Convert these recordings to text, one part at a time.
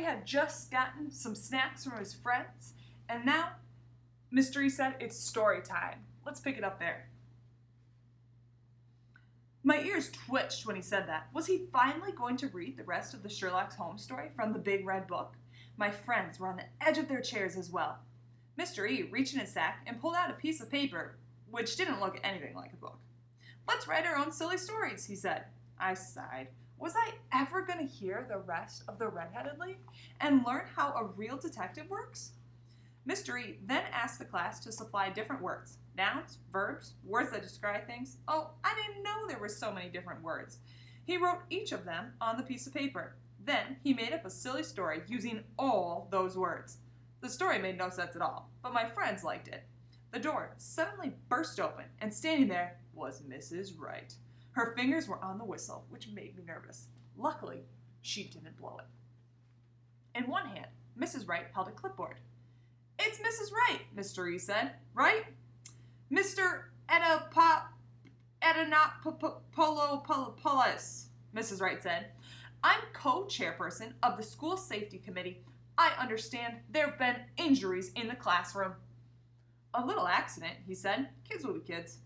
Humphrey had just gotten some snacks from his friends, and now Mr. E said, "It's story time. Let's pick it up there." My ears twitched when he said that. Was he finally going to read the rest of the Sherlock Holmes story from the big red book? My friends were on the edge of their chairs as well. Mr. E reached in his sack and pulled out a piece of paper, which didn't look anything like a book. "Let's write our own silly stories," he said. I sighed. Was I ever going to hear the rest of the Red-Headed League and learn how a real detective works? Mr. E then asked the class to supply different words. Nouns, verbs, words that describe things. Oh, I didn't know there were so many different words. He wrote each of them on the piece of paper. Then he made up a silly story using all those words. The story made no sense at all, but my friends liked it. The door suddenly burst open, and standing there was Mrs. Wright. Her fingers were on the whistle, which made me nervous. Luckily, she didn't blow it. In one hand, Mrs. Wright held a clipboard. "It's Mrs. Wright," Mr. E said. "Right? Mr. Edenopoulos," Mrs. Wright said. "I'm co-chairperson of the School Safety Committee. I understand there have been injuries in the classroom." "A little accident," he said. "Kids will be kids."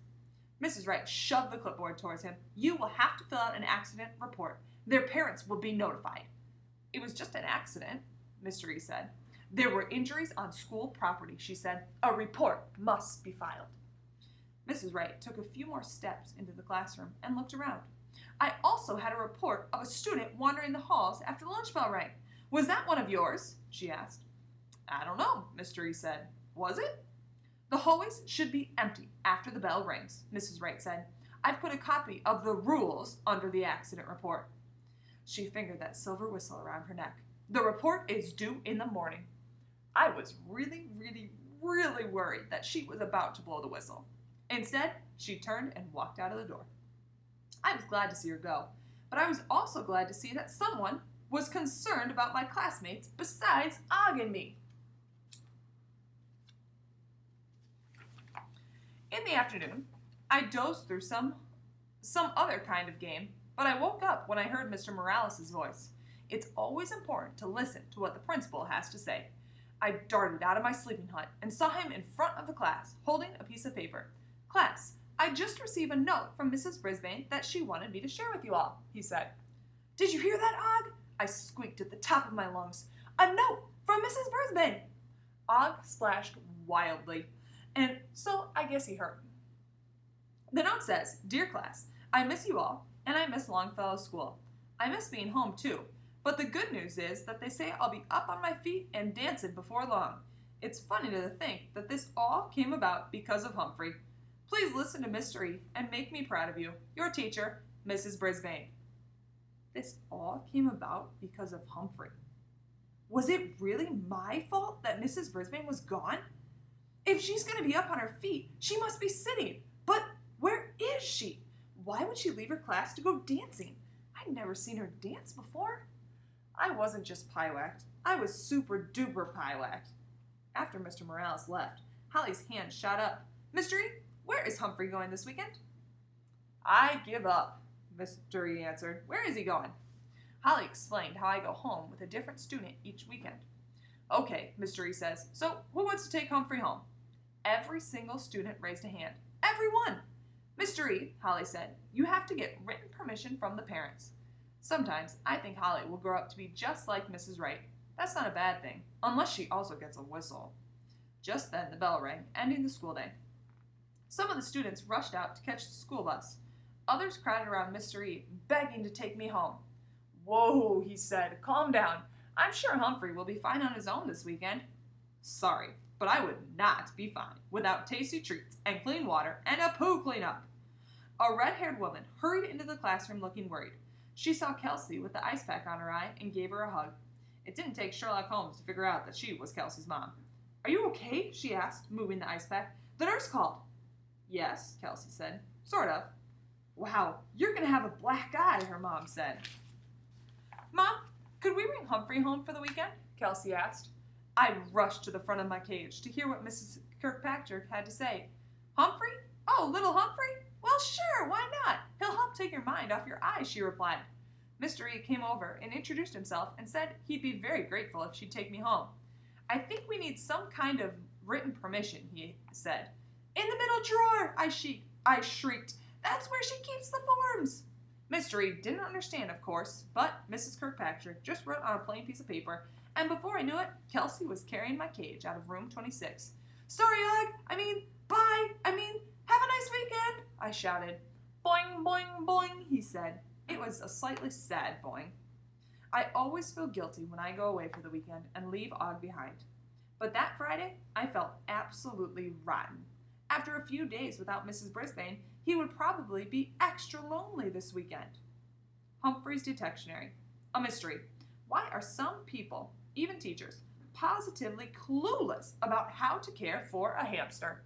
Mrs. Wright shoved the clipboard towards him. "You will have to fill out an accident report. Their parents will be notified." "It was just an accident," Mr. E said. "There were injuries on school property," she said. "A report must be filed." Mrs. Wright took a few more steps into the classroom and looked around. "I also had a report of a student wandering the halls after the lunch bell rang. Was that one of yours?" she asked. "I don't know," Mr. E said. "Was it?" "The hallways should be empty after the bell rings," Mrs. Wright said. "I've put a copy of the rules under the accident report." She fingered that silver whistle around her neck. "The report is due in the morning." I was really worried that she was about to blow the whistle. Instead, she turned and walked out of the door. I was glad to see her go, but I was also glad to see that someone was concerned about my classmates besides Og and me. In the afternoon, I dozed through some other kind of game, but I woke up when I heard Mr. Morales' voice. It's always important to listen to what the principal has to say. I darted out of my sleeping hut and saw him in front of the class, holding a piece of paper. "Class, I just received a note from Mrs. Brisbane that she wanted me to share with you all," he said. "Did you hear that, Og?" I squeaked at the top of my lungs. "A note from Mrs. Brisbane!" Og splashed wildly, and so I guess he heard. The note says, "Dear class, I miss you all, and I miss Longfellow School. I miss being home too, but the good news is that they say I'll be up on my feet and dancing before long. It's funny to think that this all came about because of Humphrey. Please listen to Mr. E and make me proud of you. Your teacher, Mrs. Brisbane." This all came about because of Humphrey. Was it really my fault that Mrs. Brisbane was gone? If she's going to be up on her feet, she must be sitting. But where is she? Why would she leave her class to go dancing? I'd never seen her dance before. I wasn't just pie-whacked. I was super duper pie-whacked. After Mr. Morales left, Holly's hand shot up. "Mr. E, where is Humphrey going this weekend?" "I give up," Mr. E answered. "Where is he going?" Holly explained how I go home with a different student each weekend. "Okay," Mr. E says, "so who wants to take Humphrey home?" Every single student raised a hand. "Everyone!" "Mr. E," Holly said, "you have to get written permission from the parents." Sometimes I think Holly will grow up to be just like Mrs. Wright. That's not a bad thing, unless she also gets a whistle. Just then the bell rang, ending the school day. Some of the students rushed out to catch the school bus. Others crowded around Mr. E, begging to take me home. "Whoa," he said, "calm down. I'm sure Humphrey will be fine on his own this weekend." Sorry, but I would not be fine without tasty treats and clean water and a poo cleanup. A red-haired woman hurried into the classroom looking worried. She saw Kelsey with the ice pack on her eye and gave her a hug. It didn't take Sherlock Holmes to figure out that she was Kelsey's mom. "Are you okay?" she asked, moving the ice pack. "The nurse called." "Yes," Kelsey said. "Sort of." "Wow, you're going to have a black eye," her mom said. "Mom, could we bring Humphrey home for the weekend?" Kelsey asked. I rushed to the front of my cage to hear what Mrs. Kirkpatrick had to say. "Humphrey? Oh, little Humphrey? Well, sure, why not? He'll help take your mind off your eyes," she replied. Mystery came over and introduced himself and said he'd be very grateful if she'd take me home. I think we need some kind of written permission, he said. In the middle drawer, I shrieked. That's where she keeps the forms. Mystery didn't understand, of course, but Mrs. Kirkpatrick just wrote on a plain piece of paper, and before I knew it, Kelsey was carrying my cage out of room 26. Sorry, bye, have a nice weekend, I shouted. Boing, boing, boing, he said. It was a slightly sad boing. I always feel guilty when I go away for the weekend and leave Og behind. But that Friday, I felt absolutely rotten. After a few days without Mrs. Brisbane, he would probably be extra lonely this weekend. Humphrey's Detectionary. A mystery. Why are some people, even teachers, positively clueless about how to care for a hamster?